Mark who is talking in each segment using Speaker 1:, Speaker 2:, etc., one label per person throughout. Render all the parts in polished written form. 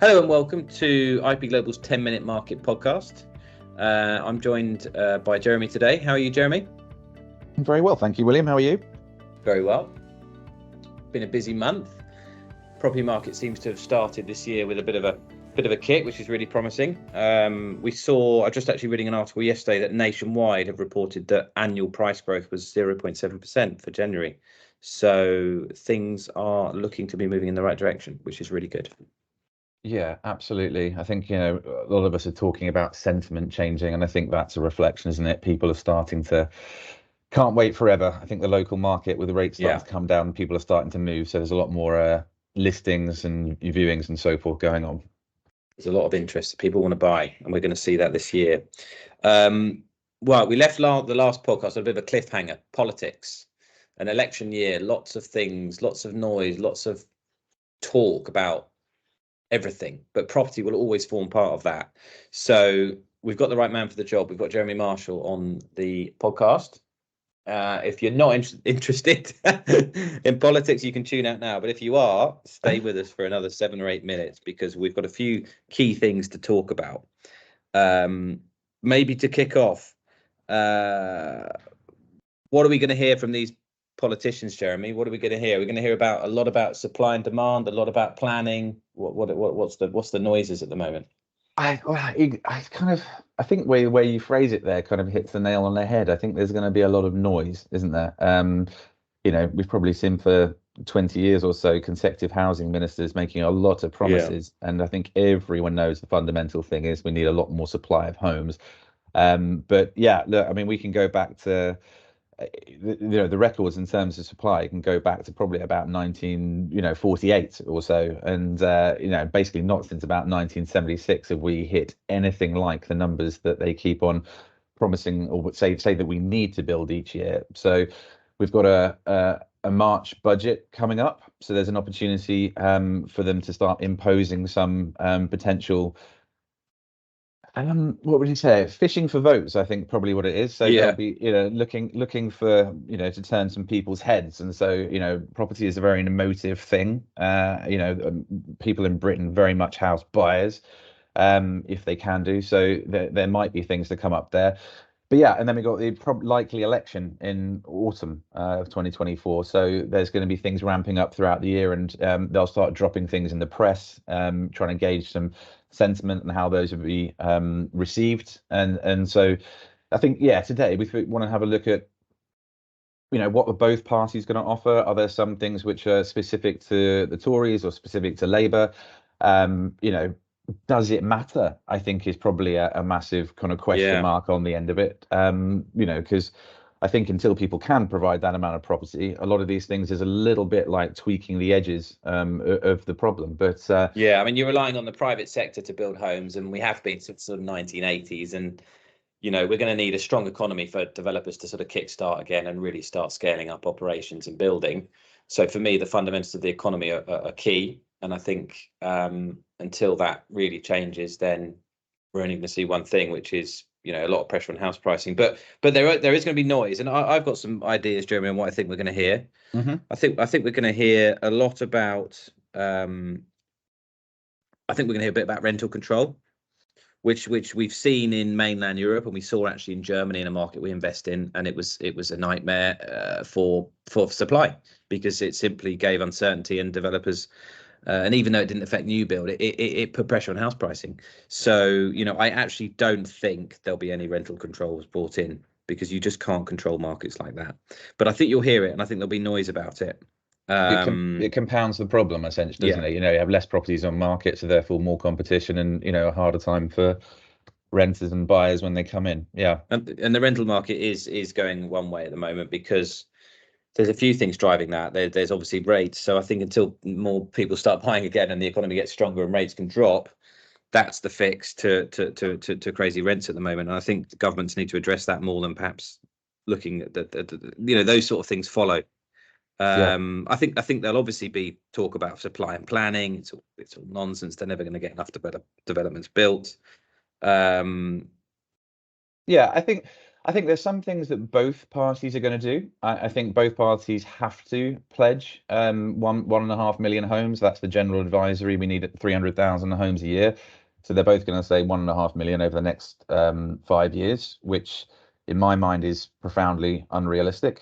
Speaker 1: Hello and welcome to IP Global's 10-Minute Market Podcast. I'm joined by Jeremy today. How are you, Jeremy?
Speaker 2: I'm very well, thank you, William. How are you?
Speaker 1: Very well. Been a busy month. Property market seems to have started this year with a bit of a kick, which is really promising. I just actually reading an article yesterday that Nationwide have reported that annual price growth was 0.7% for January. So things are looking to be moving in the right direction, which is really good.
Speaker 2: Yeah, absolutely. I think, a lot of us are talking about sentiment changing, and I think that's a reflection, isn't it? People are starting to can't wait forever. I think the local market with the rates starting to come down, people are starting to move. So there's a lot more listings and viewings and so forth going on.
Speaker 1: There's a lot of interest. People want to buy, and we're going to see that this year. Well, we left the last podcast on a bit of a cliffhanger. Politics, an election year, lots of things, lots of noise, lots of talk about everything, but property will always form part of that. So we've got the right man for the job. We've got Jeremy Marshall on the podcast. If you're not interested in politics, you can tune out now. But if you are, stay with us for another 7 or 8 minutes, because we've got a few key things to talk about. Maybe to kick off, what are we going to hear from these politicians, Jeremy? What are we going to hear? We're going to hear a lot about supply and demand, a lot about planning. What's the noises at the moment?
Speaker 2: I think where you phrase it there kind of hits the nail on the head. I think there's going to be a lot of noise, isn't there? We've probably seen for 20 years or so consecutive housing ministers making a lot of promises, and I think everyone knows the fundamental thing is we need a lot more supply of homes. But yeah, look, I mean, we can go back to the records in terms of supply can go back to probably about 1948 or so, and basically not since about 1976 have we hit anything like the numbers that they keep on promising or say that we need to build each year. So we've got a March budget coming up, so there's an opportunity for them to start imposing some potential what would you say? Fishing for votes, I think probably what it is. So they'll be, looking for, to turn some people's heads. And so, property is a very emotive thing. People in Britain very much house buyers, if they can do. So there might be things to come up there. But yeah, and then we got the likely election in autumn of 2024. So there's going to be things ramping up throughout the year, and they'll start dropping things in the press, trying to gauge some sentiment and how those will be received. And so I think, today we want to have a look at, what are both parties going to offer? Are there some things which are specific to the Tories or specific to Labour? Does it matter? I think is probably a massive kind of question mark on the end of it. Because I think until people can provide that amount of property, a lot of these things is a little bit like tweaking the edges of the problem. But
Speaker 1: I mean, you're relying on the private sector to build homes, and we have been since the 1980s, and we're going to need a strong economy for developers to sort of kickstart again and really start scaling up operations and building. So for me, the fundamentals of the economy are key, and I think until that really changes, then we're only going to see one thing, which is a lot of pressure on house pricing. But there is going to be noise, and I've got some ideas, Jeremy, on what I think we're going to hear.
Speaker 2: Mm-hmm.
Speaker 1: I think we're going to hear a lot about. I think we're going to hear a bit about rental control, which we've seen in mainland Europe, and we saw actually in Germany in a market we invest in, and it was a nightmare for supply, because it simply gave uncertainty, and developers. And even though it didn't affect new build, it put pressure on house pricing. So, I actually don't think there'll be any rental controls brought in, because you just can't control markets like that. But I think you'll hear it, and I think there'll be noise about it.
Speaker 2: It compounds the problem, essentially, doesn't it? You have less properties on market, so therefore more competition, and a harder time for renters and buyers when they come in.
Speaker 1: And the rental market is going one way at the moment, because there's a few things driving that. There's obviously rates. So I think until more people start buying again and the economy gets stronger and rates can drop, that's the fix to crazy rents at the moment. And I think the governments need to address that more than perhaps looking at those sort of things follow. I think there'll obviously be talk about supply and planning. It's all nonsense. They're never going to get enough developments built.
Speaker 2: I think I think there's some things that both parties are going to do. I think both parties have to pledge 1.5 million homes. That's the general advisory. We need 300,000 homes a year. So they're both going to say 1.5 million over the next 5 years, which in my mind is profoundly unrealistic.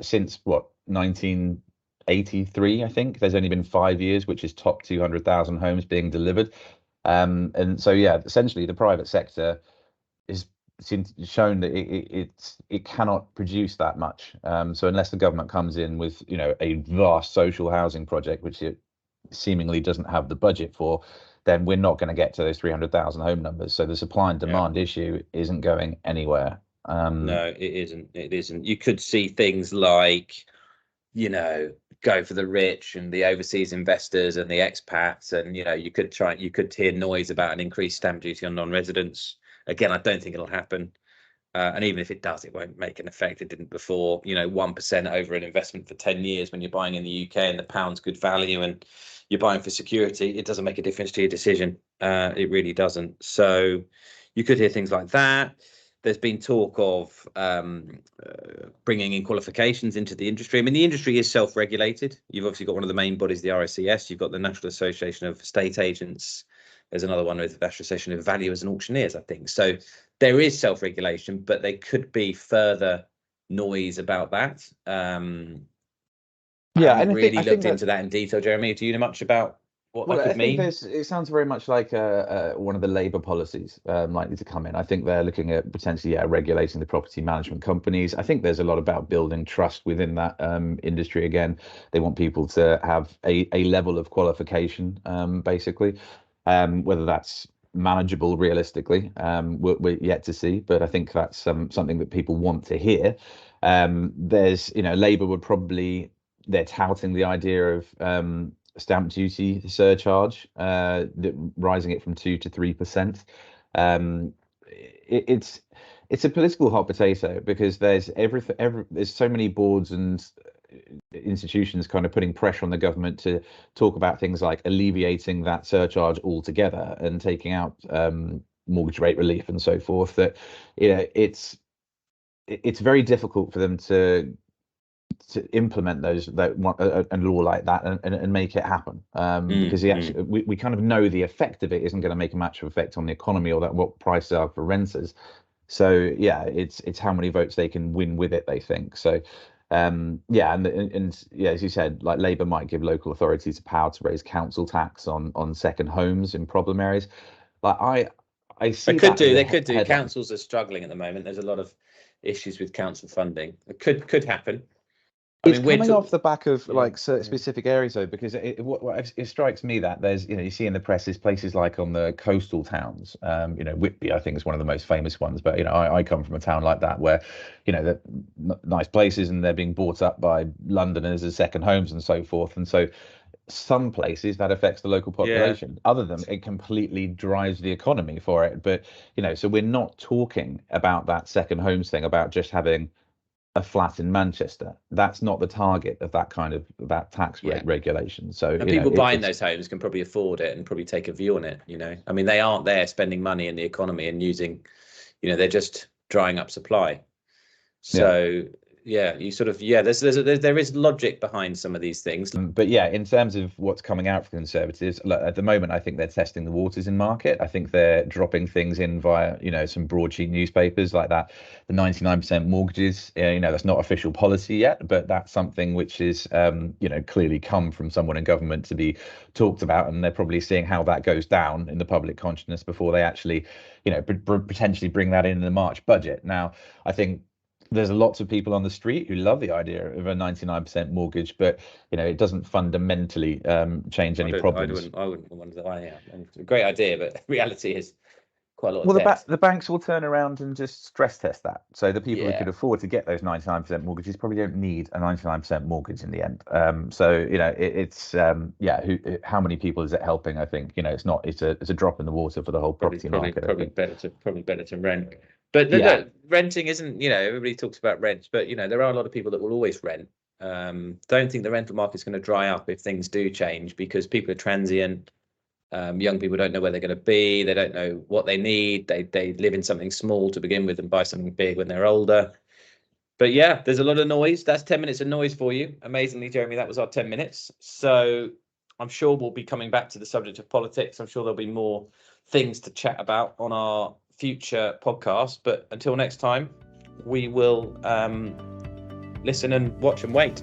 Speaker 2: Since what, 1983, I think there's only been 5 years, which is top 200,000 homes being delivered. And so, yeah, essentially the private sector is shown that it cannot produce that much. So unless the government comes in with, you know, a vast social housing project, which it seemingly doesn't have the budget for, then we're not going to get to those 300,000 home numbers. So the supply and demand issue isn't going anywhere.
Speaker 1: No, it isn't. It isn't. You could see things like, you know, go for the rich and the overseas investors and the expats, and you know, you could hear noise about an increased stamp duty on non-residents. Again, I don't think it'll happen. And even if it does, it won't make an effect. It didn't before. You know, 1% over an investment for 10 years when you're buying in the UK and the pound's good value and you're buying for security, it doesn't make a difference to your decision. It really doesn't. So you could hear things like that. There's been talk of bringing in qualifications into the industry. I mean, the industry is self-regulated. You've obviously got one of the main bodies, the RICS. You've got the National Association of Estate Agents. There's another one with the National Association of Valuers and Auctioneers, I think. So there is self-regulation, but there could be further noise about that. I haven't really looked into that in detail, Jeremy. Do you know much about what that could mean?
Speaker 2: It sounds very much like one of the Labour policies likely to come in. I think they're looking at potentially regulating the property management companies. I think there's a lot about building trust within that industry. Again, they want people to have a level of qualification, basically. Whether that's manageable realistically, we're yet to see, but I think that's something that people want to hear. There's, you know, Labour would probably, they're touting the idea of stamp duty surcharge, rising it from 2 to 3%. It's a political hot potato because there's there's so many boards and institutions kind of putting pressure on the government to talk about things like alleviating that surcharge altogether and taking out mortgage rate relief and so forth, that, you know, it's very difficult for them to implement a law like that and make it happen, because we kind of know the effect of it isn't going to make a much effect on the economy or that what prices are for renters. So yeah, it's how many votes they can win with it, they think. So and yeah, as you said, like Labour might give local authorities the power to raise council tax on second homes in problem areas. Like I see
Speaker 1: they could do. Headline. Councils are struggling at the moment. There's a lot of issues with council funding. It could happen.
Speaker 2: It's coming off the back of specific areas though, because it strikes me that there's, you know, you see in the press is places like on the coastal towns, you know, Whitby I think is one of the most famous ones, but you know, I come from a town like that where, you know, they're nice places and they're being bought up by Londoners as second homes and so forth, and so some places that affects the local population. Other than it completely drives the economy for it. But you know, so we're not talking about that second homes thing about just having a flat in Manchester. That's not the target of that kind of tax rate regulation. So
Speaker 1: and people buying those homes can probably afford it and probably take a view on it. You know, I mean, they aren't there spending money in the economy and using, you know, they're just drying up supply. So yeah, you sort of there is logic behind some of these things.
Speaker 2: But yeah, in terms of what's coming out for Conservatives, at the moment, I think they're testing the waters in market. I think they're dropping things in via, you know, some broadsheet newspapers like that. The 99% mortgages, you know, that's not official policy yet, but that's something which is, you know, clearly come from someone in government to be talked about, and they're probably seeing how that goes down in the public consciousness before they actually, you know, potentially bring that in the March budget. Now, I think there's lots of people on the street who love the idea of a 99% mortgage, but you know, it doesn't fundamentally change any problems.
Speaker 1: I wouldn't wonder why. Yeah, it's a great idea, but reality is quite a lot.
Speaker 2: Well, the banks will turn around and just stress test that. So the people who could afford to get those 99% mortgages probably don't need a 99% mortgage in the end. So you know, how many people is it helping? I think, you know, it's a drop in the water for the whole property market.
Speaker 1: Probably better to rent. But look, renting isn't, you know, everybody talks about rent, but you know, there are a lot of people that will always rent. Don't think the rental market's going to dry up if things do change, because people are transient. Young people don't know where they're going to be. They don't know what they need. They live in something small to begin with and buy something big when they're older. But yeah, there's a lot of noise. That's 10 minutes of noise for you. Amazingly, Jeremy, that was our 10 minutes. So I'm sure we'll be coming back to the subject of politics. I'm sure there'll be more things to chat about on our future podcast. But until next time, we will listen and watch and wait.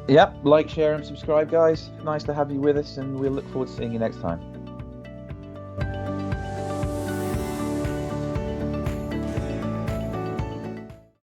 Speaker 2: Yep, like, share and subscribe, guys. Nice to have you with us, and we'll look forward to seeing you next time.